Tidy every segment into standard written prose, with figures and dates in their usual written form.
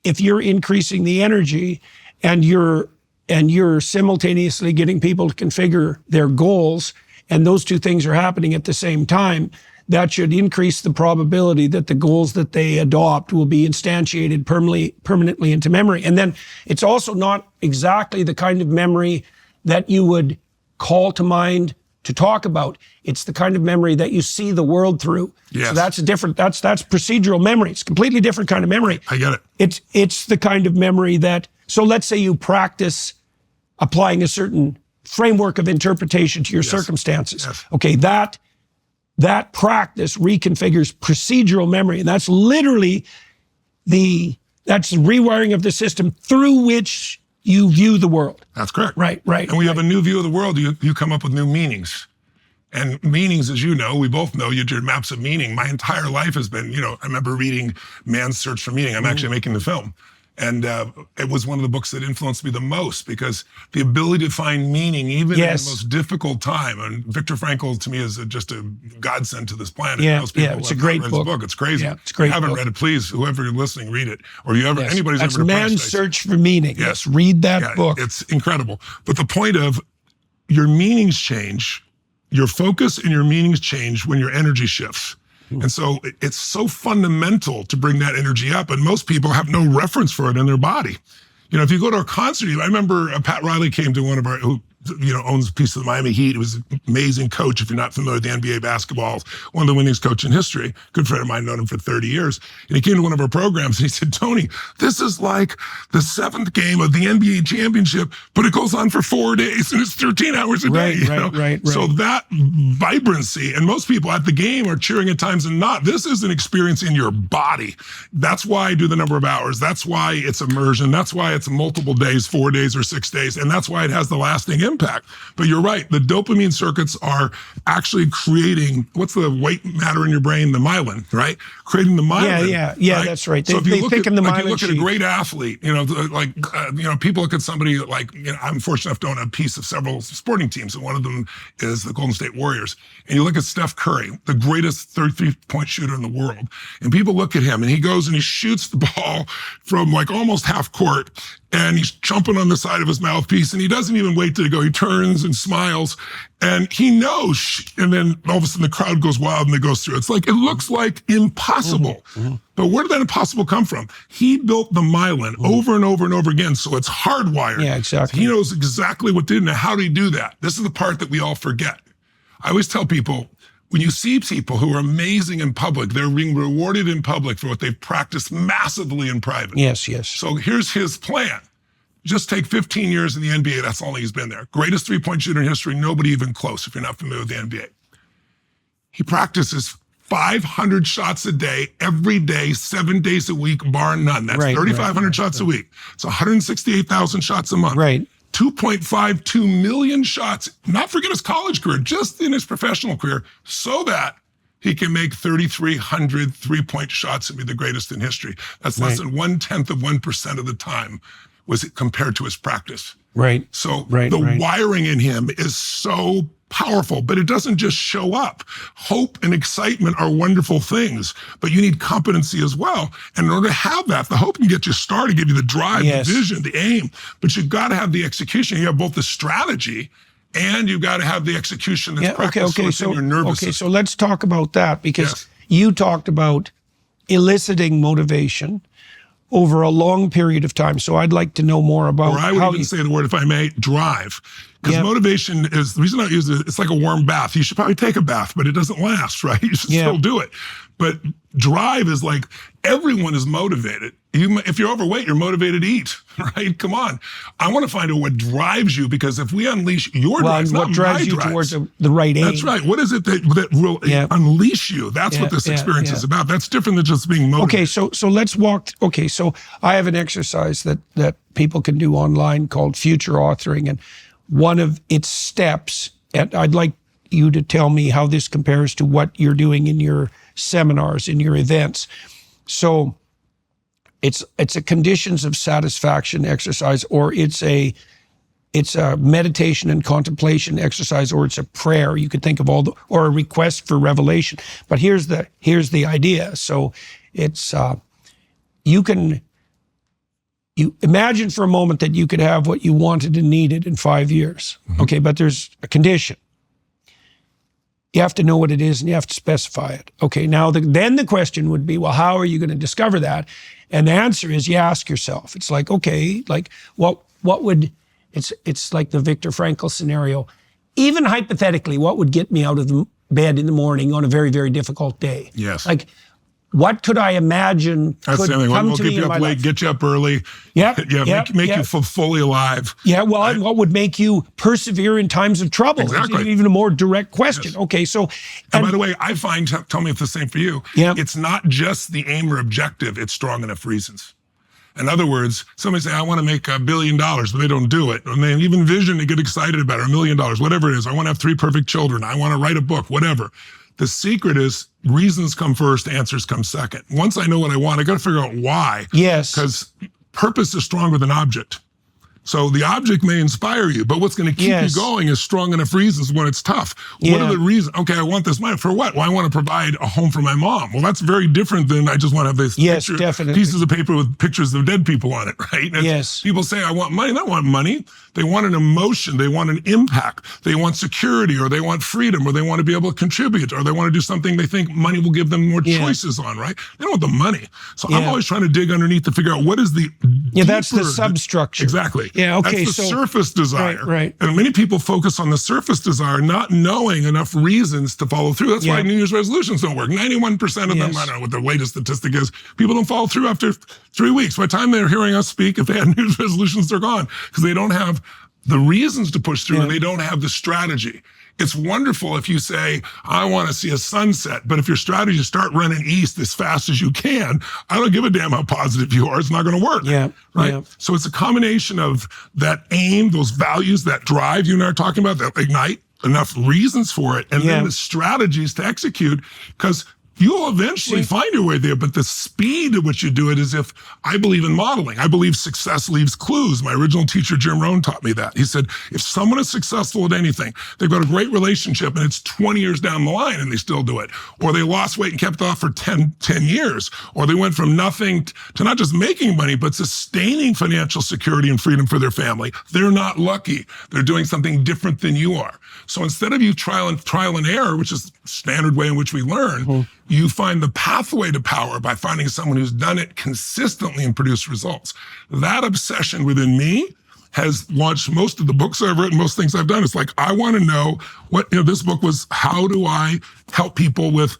if you're increasing the energy and you're simultaneously getting people to configure their goals, and those two things are happening at the same time, that should increase the probability that the goals that they adopt will be instantiated permanently into memory. And then it's also not exactly the kind of memory that you would call to mind to talk about. It's the kind of memory that you see the world through. Yes. So that's that's procedural memory. It's a completely different kind of memory. I get it. It's the kind of memory that, so let's say you practice applying a certain framework of interpretation to your circumstances. Yes. Okay, that practice reconfigures procedural memory, and that's literally that's the rewiring of the system through which you view the world. That's correct. Right. And when you have a new view of the world, you come up with new meanings. And meanings, as you know, we both know, your maps of meaning. My entire life has been, I remember reading Man's Search for Meaning. I'm actually making the film. And it was one of the books that influenced me the most, because the ability to find meaning, even in the most difficult time. And Viktor Frankl, to me, is just a godsend to this planet. Most people it's a great book. It's crazy. Yeah, it's a great If you haven't book. read it, please, whoever you're listening, read it. Or anybody's That's ever in a Man's place. Search for Meaning. Yes, read that book. It's incredible. But the point of your meanings change, your focus and your meanings change when your energy shifts. And so it's so fundamental to bring that energy up, and most people have no reference for it in their body. If you go to a concert, I remember Pat Riley came to one of our, who owns a piece of the Miami Heat. He was an amazing coach. If you're not familiar with the NBA basketball, one of the winningest coach in history. Good friend of mine, known him for 30 years. And he came to one of our programs and he said, Tony, this is like the 7th game of the NBA championship, but it goes on for 4 days and it's 13 hours a day. Right. So that vibrancy, and most people at the game are cheering at times and not. This is an experience in your body. That's why I do the number of hours. That's why it's immersion. That's why it's multiple days, 4 days or 6 days. And that's why it has the lasting impact. But you're right, the dopamine circuits are actually creating, what's the white matter in your brain? The myelin, right? Creating the myelin. Yeah, right? that's right. So if you look at, in the myelin you look at a great athlete, people look at somebody like, I'm fortunate enough to own a piece of several sporting teams, and one of them is the Golden State Warriors. And you look at Steph Curry, the greatest 33-point shooter in the world, and people look at him and he goes and he shoots the ball from like almost half court, and he's chomping on the side of his mouthpiece, and he doesn't even wait to go. He turns and smiles, and he knows. And then all of a sudden the crowd goes wild and they go through. It's like, it looks like impossible. But where did that impossible come from? He built the myelin over and over and over again, so it's hardwired. Yeah, exactly. He knows exactly what to do. Now, how did he do that? This is the part that we all forget. I always tell people, when you see people who are amazing in public, they're being rewarded in public for what they've practiced massively in private. Yes. So here's his plan. Just take 15 years in the NBA. That's all he's been there. Greatest 3-point shooter in history. Nobody even close if you're not familiar with the NBA. He practices 500 shots a day, every day, 7 days a week, bar none. That's 3,500 shots a week. It's 168,000 shots a month. Right. 2.52 million shots, not forget his college career, just in his professional career, so that he can make 3,300 3-point shots and be the greatest in history. That's less than 0.1% of the time was it compared to his practice. Right. So the wiring in him is so powerful, but it doesn't just show up. Hope and excitement are wonderful things, but you need competency as well. And in order to have that, the hope can get you started, give you the drive, the vision, the aim, but you've got to have the execution. You have both the strategy and you've got to have the execution that's practiced in your nervous system. So let's talk about that, because you talked about eliciting motivation over a long period of time. So I'd like to know more about how I would even say the word, if I may, drive. Because motivation is, the reason I use it, it's like a warm bath. You should probably take a bath, but it doesn't last, right? You should still do it. But drive is like, everyone is motivated. If you're overweight, you're motivated to eat, right? Come on. I want to find out what drives you, because if we unleash your drives, what drives you towards the right aim. That's right. What is it that will unleash you? That's what this experience is about. That's different than just being motivated. Okay, so let's walk. So I have an exercise that people can do online called future authoring, and one of its steps, and I'd like you to tell me how this compares to what you're doing in your seminars, in your events. So it's a conditions of satisfaction exercise, or it's a meditation and contemplation exercise, or it's a prayer. You could think of or a request for revelation. But here's the idea. So it's you can you imagine for a moment that you could have what you wanted and needed in 5 years. Okay, but there's a condition. You have to know what it is and you have to specify it. Okay, now then the question would be, well, how are you going to discover that? And the answer is you ask yourself. It's like, okay, like what would, it's like the Viktor Frankl scenario. Even hypothetically, what would get me out of the bed in the morning on a very, very difficult day? Yes. Like, what could I imagine That's could the thing. come We'll to keep me you in up my late, life? get you up early. Yep, Make you feel fully alive. Yeah, well, and what would make you persevere in times of trouble? Exactly. It's even a more direct question. Yes. Okay, so... And by the way, I find, tell me if the same for you, it's not just the aim or objective, it's strong enough reasons. In other words, somebody say, I want to make $1 billion, but they don't do it. And they even vision to get excited about it, $1 million, whatever it is. I want to have 3 perfect children. I want to write a book, whatever. The secret is reasons come first, answers come second. Once I know what I want, I got to figure out why. Yes. Because purpose is stronger than object. So the object may inspire you, but what's going to keep you going is strong enough reasons when it's tough. What are the reasons? Okay, I want this money. For what? Well, I want to provide a home for my mom. Well, that's very different than I just want to have this pieces of paper with pictures of dead people on it, right? And people say, I want money. They don't want money. They want an emotion. They want an impact. They want security, or they want freedom, or they want to be able to contribute, or they want to do something they think money will give them more choices on, right? They don't want the money. So I'm always trying to dig underneath to figure out what is the that's the substructure. Exactly. Yeah, okay. That's the surface desire. Right. And many people focus on the surface desire, not knowing enough reasons to follow through. That's why New Year's resolutions don't work. 91% of them, I don't know what the latest statistic is, people don't follow through after 3 weeks. By the time they're hearing us speak, if they had New Year's resolutions, they're gone because they don't have the reasons to push through and they don't have the strategy. It's wonderful if you say, I want to see a sunset, but if your strategy is start running east as fast as you can, I don't give a damn how positive you are. It's not going to work. Right? So it's a combination of that aim, those values, that drive you and I are talking about, that ignite, enough reasons for it, and then the strategies to execute, because you'll eventually find your way there, but the speed at which you do it is if I believe in modeling. I believe success leaves clues. My original teacher, Jim Rohn, taught me that. He said, if someone is successful at anything, they've got a great relationship and it's 20 years down the line and they still do it, or they lost weight and kept it off for 10 years, or they went from nothing to not just making money, but sustaining financial security and freedom for their family. They're not lucky. They're doing something different than you are. So instead of you trial and error, which is the standard way in which we learn, you find the pathway to power by finding someone who's done it consistently and produced results. That obsession within me has launched most of the books I've written, most things I've done. It's like, I want to know what, this book was, how do I help people with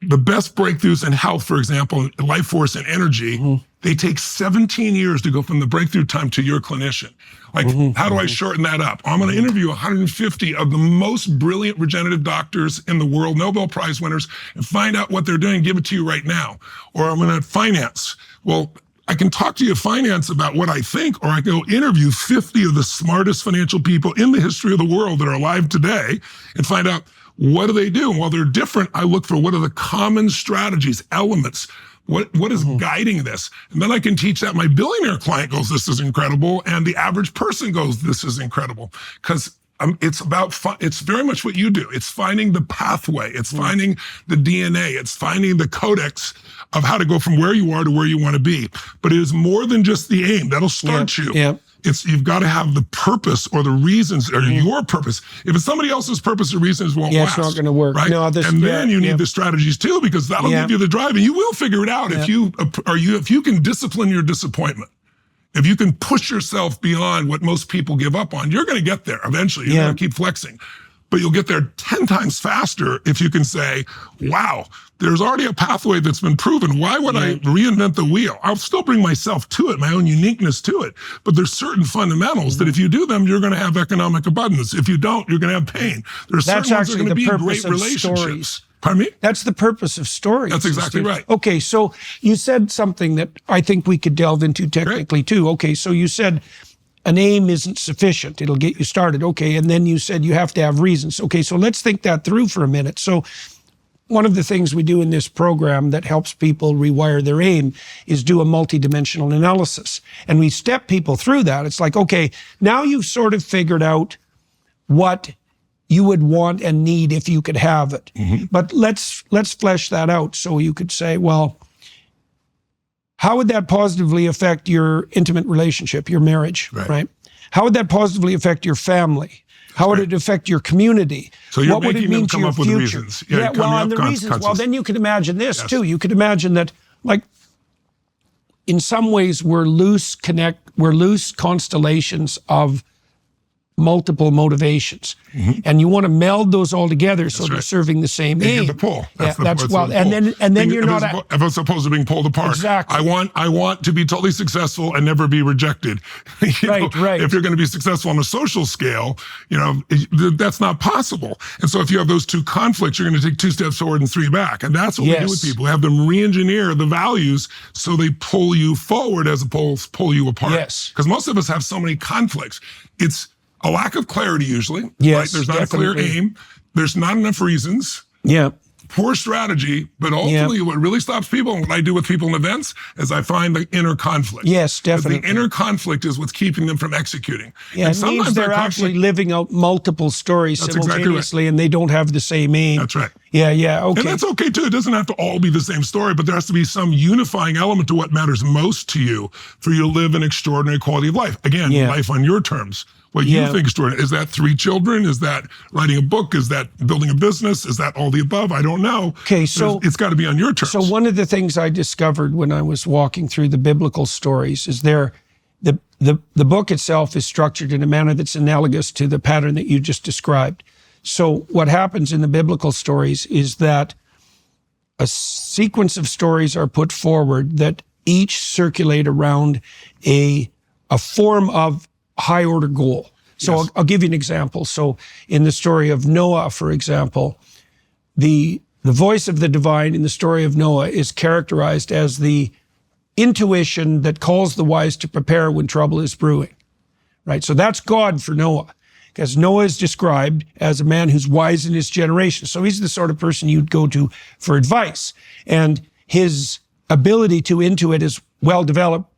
the best breakthroughs in health, for example, life force and energy. They take 17 years to go from the breakthrough time to your clinician. Like, how do I shorten that up? I'm going to interview 150 of the most brilliant regenerative doctors in the world, Nobel Prize winners, and find out what they're doing and give it to you right now. Or I'm going to finance. Well, I can talk to you finance about what I think, or I can go interview 50 of the smartest financial people in the history of the world that are alive today and find out, what do they do? And while they're different, I look for what are the common strategies, elements, what is guiding this? And then I can teach that. My billionaire client goes, this is incredible. And the average person goes, this is incredible. Because it's about, it's very much what you do. It's finding the pathway. It's finding the DNA. It's finding the codex of how to go from where you are to where you want to be. But it is more than just the aim. That'll start you. You've got to have the purpose or the reasons or your purpose. If it's somebody else's purpose or reasons, won't last. It's not going to work. Right? No, and then you need the strategies too, because that'll give you the drive, and you will figure it out if you can discipline your disappointment. If you can push yourself beyond what most people give up on, you're going to get there eventually. You're going to keep flexing. But you'll get there 10 times faster if you can say, wow, there's already a pathway that's been proven. Why would I reinvent the wheel? I'll still bring myself to it, my own uniqueness to it. But there's certain fundamentals that if you do them, you're going to have economic abundance. If you don't, you're going to have pain. There's certain ones that are going to be great relationships. Stories. Pardon me? That's the purpose of stories. That's exactly right. Okay, so you said something that I think we could delve into technically too. Okay, so you said an aim isn't sufficient. It'll get you started. Okay, and then you said you have to have reasons. Okay, so let's think that through for a minute. So one of the things we do in this program that helps people rewire their aim is do a multidimensional analysis. And we step people through that. It's like, okay, now you've sort of figured out what you would want and need if you could have it. But let's flesh that out. So you could say, well, how would that positively affect your intimate relationship, your marriage, right? How would that positively affect your family? How would it affect your community? So you're what would it making them mean to come your up with future? reasons. Well, and the reasons. Well, then you could imagine this too. You could imagine that, like, in some ways, we're loose constellations of multiple motivations, and you want to meld those all together so they're serving the same aim. The pull. And then you're not as opposed to being pulled apart. Exactly. I want to be totally successful and never be rejected. Right. If you're going to be successful on a social scale, that's not possible. And so if you have those two conflicts, you're going to take 2 steps forward and 3 back. And that's what we do with people. We have them re-engineer the values so they pull you forward as opposed to pull you apart. Yes. Because most of us have so many conflicts. It's a lack of clarity usually. Yes, right? There's not a clear aim. There's not enough reasons. Yeah. Poor strategy. But ultimately, what really stops people, and what I do with people in events, is I find the inner conflict. Yes, definitely. The inner conflict is what's keeping them from executing. Yeah, and it means they're actually living out multiple stories simultaneously, and they don't have the same aim. That's right. Yeah, okay. And that's okay too. It doesn't have to all be the same story, but there has to be some unifying element to what matters most to you for you to live an extraordinary quality of life. Again, life on your terms. What you think extraordinary. Is that 3 children? Is that writing a book? Is that building a business? Is that all the above? I don't know. Okay, so it's got to be on your terms. So one of the things I discovered when I was walking through the biblical stories is the book itself is structured in a manner that's analogous to the pattern that you just described. So what happens in the biblical stories is that a sequence of stories are put forward that each circulate around a form of high order goal. So I'll give you an example. So in the story of Noah, for example, the voice of the divine in the story of Noah is characterized as the intuition that calls the wise to prepare when trouble is brewing, right? So that's God for Noah, because Noah is described as a man who's wise in his generation. So he's the sort of person you'd go to for advice. And his ability to intuit is well developed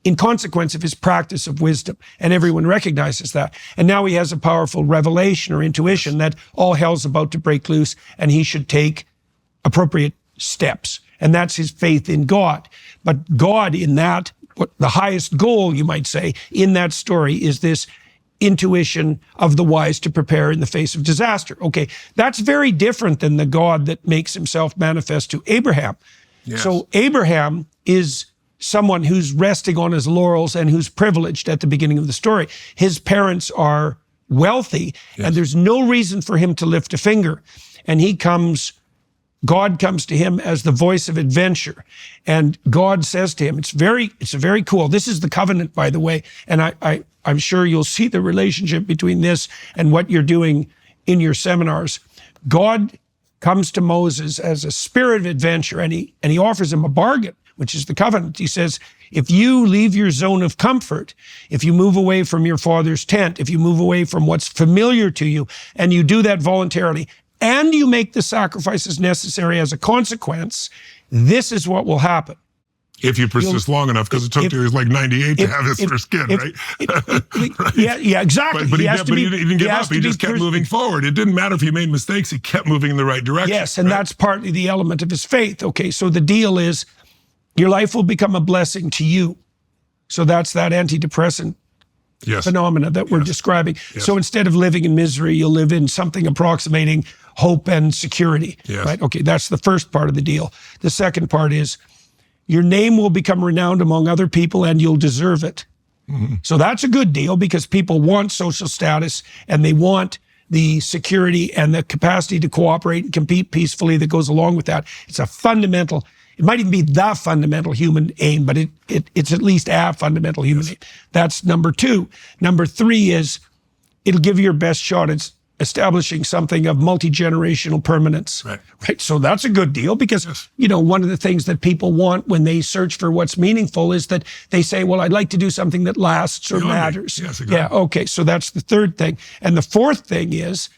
in consequence of his practice of wisdom. And everyone recognizes that. And now he has a powerful revelation or intuition that all hell's about to break loose and he should take appropriate steps. And that's his faith in God. But God in that, the highest goal, you might say, in that story is this intuition of the wise to prepare in the face of disaster. Okay, that's very different than the God that makes himself manifest to Abraham. Yes. So Abraham is someone who's resting on his laurels and who's privileged at the beginning of the story. His parents are wealthy, and there's no reason for him to lift a finger. And God comes to him as the voice of adventure. And God says to him, it's very cool. This is the covenant, by the way. And I'm sure you'll see the relationship between this and what you're doing in your seminars. God comes to Moses as a spirit of adventure, and he offers him a bargain, which is the covenant. He says, if you leave your zone of comfort, if you move away from your father's tent, if you move away from what's familiar to you, and you do that voluntarily, and you make the sacrifices necessary as a consequence, this is what will happen. If you persist long enough, because it took you like 98 to have his first kid, right? Yeah, exactly. But he didn't give up. He just kept moving forward. It didn't matter if he made mistakes. He kept moving in the right direction. Yes, and that's partly the element of his faith. Okay, so the deal is your life will become a blessing to you. So that's that antidepressant phenomena that we're describing. Yes. So instead of living in misery, you'll live in something approximating hope and security. Yes. Right? Okay, that's the first part of the deal. The second part is your name will become renowned among other people and you'll deserve it. Mm-hmm. So that's a good deal because people want social status and they want the security and the capacity to cooperate and compete peacefully that goes along with that. It's a fundamental, it might even be the fundamental human aim, but it's at least a fundamental human aim. That's number 2. Number 3 is it'll give you your best shot at establishing something of multi-generational permanence. Right. So that's a good deal because, one of the things that people want when they search for what's meaningful is that they say, well, I'd like to do something that lasts or matters. Yes, exactly. Yeah, okay. So that's the third thing. And the fourth thing is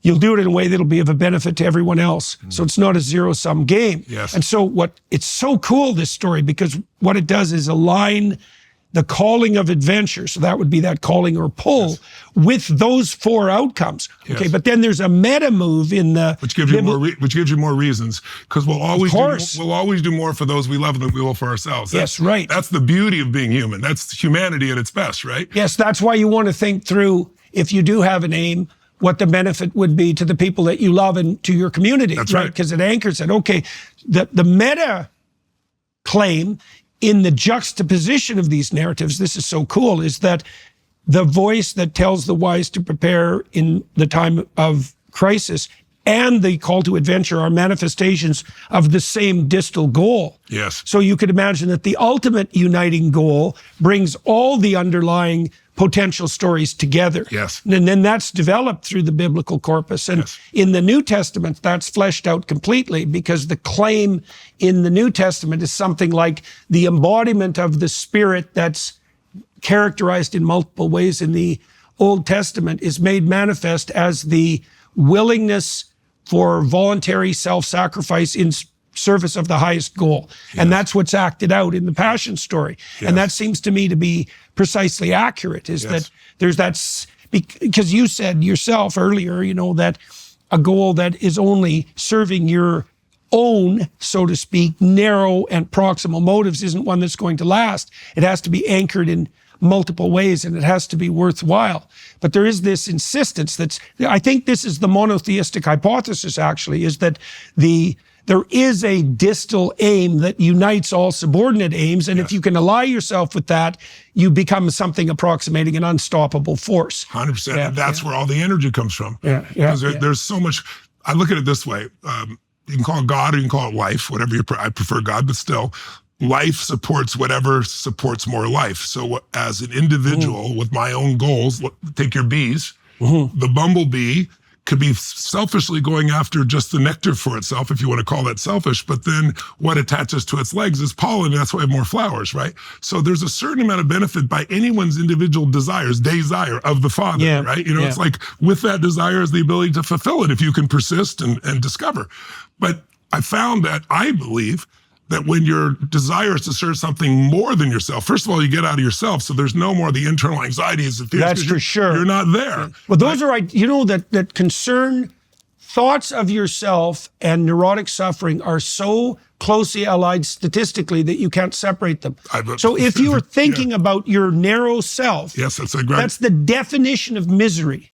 you'll do it in a way that'll be of a benefit to everyone else. So it's not a zero-sum game. Yes. And so it's so cool, this story, because what it does is align the calling of adventure. So that would be that calling or pull with those 4 outcomes. Okay, Yes. but then there's a meta move in the which gives you more reasons, because we'll always do more for those we love than we will for ourselves. Yes, right. That's the beauty of being human. That's humanity at its best, right? Yes, that's why you want to think through, if you do have an aim, what the benefit would be to the people that you love and to your community. That's right. Because it anchors it. Okay, the meta claim in the juxtaposition of these narratives, this is so cool, is that the voice that tells the wise to prepare in the time of crisis and the call to adventure are manifestations of the same distal goal. Yes. So you could imagine that the ultimate uniting goal brings all the underlying potential stories together. Yes. And then that's developed through the biblical corpus. And in the New Testament, that's fleshed out completely, because the claim in the New Testament is something like the embodiment of the Spirit that's characterized in multiple ways in the Old Testament is made manifest as the willingness for voluntary self-sacrifice in service of the highest goal. Yes. And that's what's acted out in the Passion story. Yes. And that seems to me to be precisely accurate, is that there's that, because you said yourself earlier, that a goal that is only serving your own, so to speak, narrow and proximal motives isn't one that's going to last. It has to be anchored in multiple ways, and it has to be worthwhile. But there is this insistence I think this is the monotheistic hypothesis, actually, is that there is a distal aim that unites all subordinate aims, and if you can ally yourself with that, you become something approximating an unstoppable force. 100%. And that's where all the energy comes from. Because there's so much. I look at it this way. You can call it God or you can call it life, whatever I prefer God, but still, life supports whatever supports more life. So as an individual with my own goals, take your bees, the bumblebee could be selfishly going after just the nectar for itself, if you want to call that selfish, but then what attaches to its legs is pollen, and that's why we have more flowers, right? So there's a certain amount of benefit by anyone's individual desire of the Father, right? It's like with that desire is the ability to fulfill it if you can persist and discover. But I found that, I believe, that when your desire is to serve something more than yourself, first of all, you get out of yourself, so there's no more the internal anxieties and fears. That's for sure. You're not there. Well, those are, that concern, thoughts of yourself and neurotic suffering are so closely allied statistically that you can't separate them. So if you are thinking about your narrow self, that's the definition of misery.